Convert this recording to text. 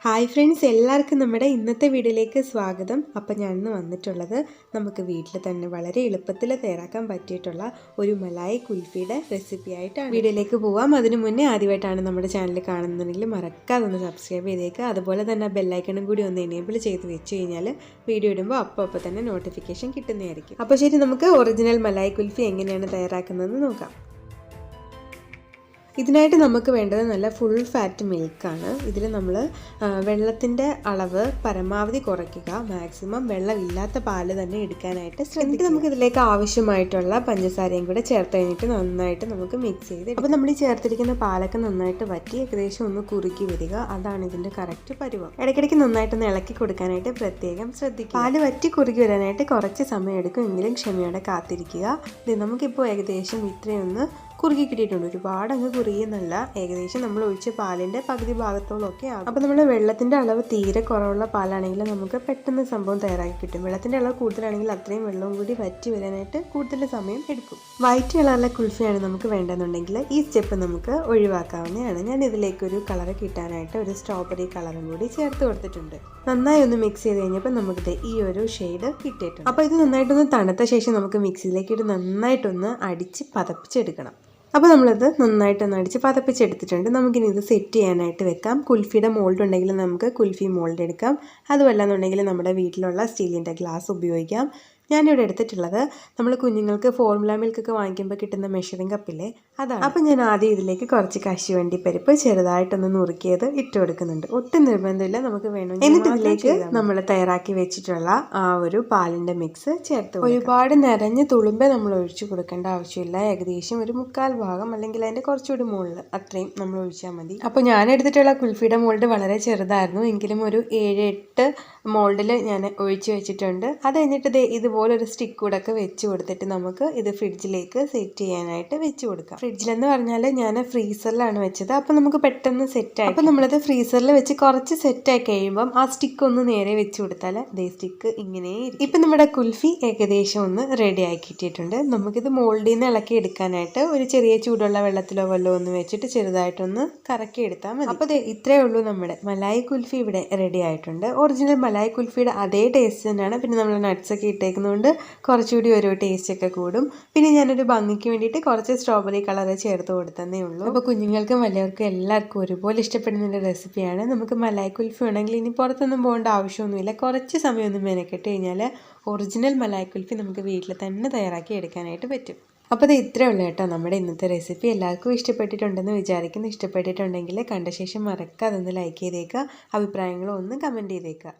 Hi friends, എല്ലാവർക്കും നമ്മുടെ ഇന്നത്തെ വീഡിയോയിലേക്ക് സ്വാഗതം. അപ്പോൾ ഞാൻ ഇന്ന് വന്നിട്ടുള്ളത് നമുക്ക് വീട്ടിൽ തന്നെ വളരെ എളുപ്പത്തിൽ തയ്യാറാക്കാൻ പറ്റിയിട്ടുള്ള ഒരു മലായി കുൽഫിയുടെ റെസിപ്പി ആയിട്ടാണ്. വീഡിയോയിലേക്ക് പോവാം. അതിനു മുന്നേ ആദ്യമായിട്ടാണ് നമ്മുടെ ചാനൽ കാണുന്നുണ്ടെങ്കിൽ മറക്കാതെ ഒന്ന് സബ്സ്ക്രൈബ് ചെയ്തേക്കുക. അതുപോലെ തന്നെ ബെല്ലൈക്കണും കൂടി ഒന്ന് എനേബിൾ ചെയ്ത് വെച്ച് കഴിഞ്ഞാൽ വീഡിയോ ഇടുമ്പോൾ അപ്പോൾ തന്നെ നോട്ടിഫിക്കേഷൻ കിട്ടുന്നതായിരിക്കും. അപ്പോൾ ശരി, നമുക്ക് ഒറിജിനൽ മലായി കുൽഫി എങ്ങനെയാണ് തയ്യാറാക്കുന്നതെന്ന് നോക്കാം. ഇതിനായിട്ട് നമുക്ക് വേണ്ടത് നല്ല ഫുൾ ഫാറ്റ് മിൽക്കാണ്. ഇതിൽ നമ്മൾ വെള്ളത്തിൻ്റെ അളവ് പരമാവധി കുറയ്ക്കുക. മാക്സിമം വെള്ളമില്ലാത്ത പാല് തന്നെ എടുക്കാനായിട്ട് ശ്രമിക്കുക. നമുക്ക് ഇതിലേക്ക് ആവശ്യമായിട്ടുള്ള പഞ്ചസാരയും കൂടെ ചേർത്ത് കഴിഞ്ഞിട്ട് നന്നായിട്ട് നമുക്ക് മിക്സ് ചെയ്ത്. അപ്പോൾ നമ്മൾ ഈ ചേർത്തിരിക്കുന്ന പാലൊക്കെ നന്നായിട്ട് വറ്റി ഏകദേശം ഒന്ന് കുറുക്കി വരിക. അതാണ് ഇതിൻ്റെ കറക്റ്റ് പരുവം. ഇടയ്ക്കിടയ്ക്ക് നന്നായിട്ടൊന്ന് ഇളക്കി കൊടുക്കാനായിട്ട് പ്രത്യേകം ശ്രദ്ധിക്കുക. പാല് വറ്റി കുറുക്കി വരാനായിട്ട് കുറച്ച് സമയം എടുക്കും, എങ്കിലും ക്ഷമയോടെ കാത്തിരിക്കുക. ഇത് നമുക്കിപ്പോൾ ഏകദേശം ഇത്രയൊന്ന് കുറുകി കിട്ടിയിട്ടുണ്ട്. ഒരുപാട് അങ്ങ് കുറുകിയെന്നല്ല, ഏകദേശം നമ്മൾ ഒഴിച്ച പാലിൻ്റെ പകുതി ഭാഗത്തോളമൊക്കെ ആകും. അപ്പോൾ നമ്മൾ വെള്ളത്തിൻ്റെ അളവ് തീരെ കുറവുള്ള പാലാണെങ്കിൽ നമുക്ക് പെട്ടെന്ന് സംഭവം തയ്യാറാക്കി കിട്ടും. വെള്ളത്തിൻ്റെ അളവ് കൂടുതലാണെങ്കിൽ അത്രയും വെള്ളവും കൂടി വറ്റി വരാനായിട്ട് കൂടുതൽ സമയം എടുക്കും. വൈറ്റ് കളറിലെ കുൽഫിയാണ് നമുക്ക് വേണ്ടെന്നുണ്ടെങ്കിൽ ഈ സ്റ്റെപ്പ് നമുക്ക് ഒഴിവാക്കാവുന്നതാണ്. ഞാൻ ഇതിലേക്കൊരു കളർ കിട്ടാനായിട്ട് ഒരു സ്ട്രോബെറി കളറും കൂടി ചേർത്ത് കൊടുത്തിട്ടുണ്ട്. നന്നായി ഒന്ന് മിക്സ് ചെയ്ത് കഴിഞ്ഞപ്പോൾ നമുക്കിത് ഈ ഒരു ഷെയ്ഡ് കിട്ടിയിട്ടുണ്ട്. അപ്പോൾ ഇത് നന്നായിട്ടൊന്ന് തണുത്ത ശേഷം നമുക്ക് മിക്സിയിലേക്ക് ഇട്ട് നന്നായിട്ടൊന്ന് അടിച്ച് പതപ്പിച്ചെടുക്കണം. അപ്പോൾ നമ്മളത് നന്നായിട്ടൊന്ന് അടിച്ച് പതപ്പിച്ചെടുത്തിട്ടുണ്ട്. നമുക്കിനി ഇത് സെറ്റ് ചെയ്യാനായിട്ട് വെക്കാം. കുൽഫിയുടെ മോൾഡ് ഉണ്ടെങ്കിൽ നമുക്ക് കുൽഫി മോൾഡ് എടുക്കാം. അതുമല്ല എന്നുണ്ടെങ്കിൽ നമ്മുടെ വീട്ടിലുള്ള സ്റ്റീലിൻ്റെ ഗ്ലാസ് ഉപയോഗിക്കാം. ഞാനിവിടെ എടുത്തിട്ടുള്ളത് നമ്മൾ കുഞ്ഞുങ്ങൾക്ക് ഫോർമുല മിൽക്കൊക്കെ വാങ്ങിക്കുമ്പോൾ കിട്ടുന്ന മെഷറിംഗ് കപ്പില്ലേ, അതാണ്. അപ്പോൾ ഞാൻ ആദ്യം ഇതിലേക്ക് കുറച്ച് കശുവണ്ടി പരിപ്പ് ചെറുതായിട്ടൊന്ന് നുറുക്കിയത് ഇട്ട് കൊടുക്കുന്നുണ്ട്. ഒട്ടും നിർബന്ധമില്ല, നമുക്ക് വേണം. എന്നിട്ട് ഇതിലേക്ക് നമ്മൾ തയ്യാറാക്കി വെച്ചിട്ടുള്ള ആ ഒരു പാലിൻ്റെ മിക്സ് ചേർത്ത്. ഒരുപാട് നിറഞ്ഞ് തുളുമ്പേ നമ്മൾ ഒഴിച്ചു കൊടുക്കേണ്ട ആവശ്യമില്ല. ഏകദേശം ഒരു 1/4 ഭാഗം അല്ലെങ്കിൽ അതിൻ്റെ കുറച്ചുകൂടി മുകളിൽ അത്രയും നമ്മൾ ഒഴിച്ചാൽ മതി. അപ്പോൾ ഞാൻ എടുത്തിട്ടുള്ള കുൽഫിയുടെ മോൾഡ് വളരെ ചെറുതായിരുന്നു, എങ്കിലും ഒരു 7-8 മോൾഡിൽ ഞാൻ ഒഴിച്ച് വെച്ചിട്ടുണ്ട്. അത് കഴിഞ്ഞിട്ട് ഇതുപോലെ ഒരു സ്റ്റിക്ക് കൂടെ ഒക്കെ വെച്ച് കൊടുത്തിട്ട് നമുക്ക് ഇത് ഫ്രിഡ്ജിലേക്ക് സെറ്റ് ചെയ്യാനായിട്ട് വെച്ച് കൊടുക്കാം. ഫ്രിഡ്ജിലെന്ന് പറഞ്ഞാൽ ഞാൻ ഫ്രീസറിലാണ് വെച്ചത്. അപ്പോൾ നമുക്ക് പെട്ടെന്ന് സെറ്റായി. അപ്പോൾ നമ്മളത് ഫ്രീസറിൽ വെച്ച് കുറച്ച് സെറ്റായി കഴിയുമ്പം ആ സ്റ്റിക്ക് ഒന്ന് നേരെ വെച്ച് കൊടുത്താൽ അതേ സ്റ്റിക്ക് ഇങ്ങനെ ഇരിക്കും. ഇപ്പം നമ്മുടെ കുൽഫി ഏകദേശം ഒന്ന് റെഡി ആക്കിയിട്ടുണ്ട്. നമുക്കിത് മോൾഡിൽ നിന്ന് ഇളക്കി എടുക്കാനായിട്ട് ഒരു ചെറിയ ചൂടുള്ള വെള്ളത്തിലോ വല്ലോ ഒന്ന് വെച്ചിട്ട് ചെറുതായിട്ടൊന്ന് കറക്കി എടുത്താൽ മതി. അപ്പോൾ ഇത്രയേ ഉള്ളൂ, നമ്മുടെ മലായി കുൽഫി ഇവിടെ റെഡി ആയിട്ടുണ്ട്. ഒറിജിനൽ മലായി കുൽഫിയുടെ അതേ ടേസ്റ്റ് തന്നെയാണ്. പിന്നെ നമ്മൾ നട്ട്സൊക്കെ ഇട്ടേക്കുന്നതുകൊണ്ട് കുറച്ചുകൂടി ഒരു ടേസ്റ്റ് ഒക്കെ കൂടും. പിന്നെ ഞാനൊരു ഭംഗിക്ക് വേണ്ടിയിട്ട് കുറച്ച് സ്ട്രോബെറി കളർ ചേർത്ത് കൊടുത്തതേ ഉള്ളൂ. അപ്പോൾ കുഞ്ഞുങ്ങൾക്കും വലിയവർക്കും എല്ലാവർക്കും ഒരുപോലെ ഇഷ്ടപ്പെടുന്ന ഒരു റെസിപ്പിയാണ്. നമുക്ക് മലായി കുൽഫി ഉണ്ടെങ്കിൽ ഇനി പുറത്തൊന്നും പോകേണ്ട ആവശ്യമൊന്നുമില്ല. കുറച്ച് സമയം ഒന്ന് മെനക്കെട്ട് കഴിഞ്ഞാൽ ഒറിജിനൽ മലായി കുൽഫി നമുക്ക് വീട്ടിൽ തന്നെ തയ്യാറാക്കി എടുക്കാനായിട്ട് പറ്റും. അപ്പോൾ ഇത് ഇത്രയേ ഉള്ളൂ കേട്ടോ നമ്മുടെ ഇന്നത്തെ റെസിപ്പി. എല്ലാവർക്കും ഇഷ്ടപ്പെട്ടിട്ടുണ്ടെന്ന് വിചാരിക്കുന്നു. ഇഷ്ടപ്പെട്ടിട്ടുണ്ടെങ്കിൽ കണ്ട ശേഷം മറക്കാതെ ഒന്ന് ലൈക്ക് ചെയ്തേക്കുക. അഭിപ്രായങ്ങളും ഒന്ന് കമൻറ്റ് ചെയ്തേക്കുക.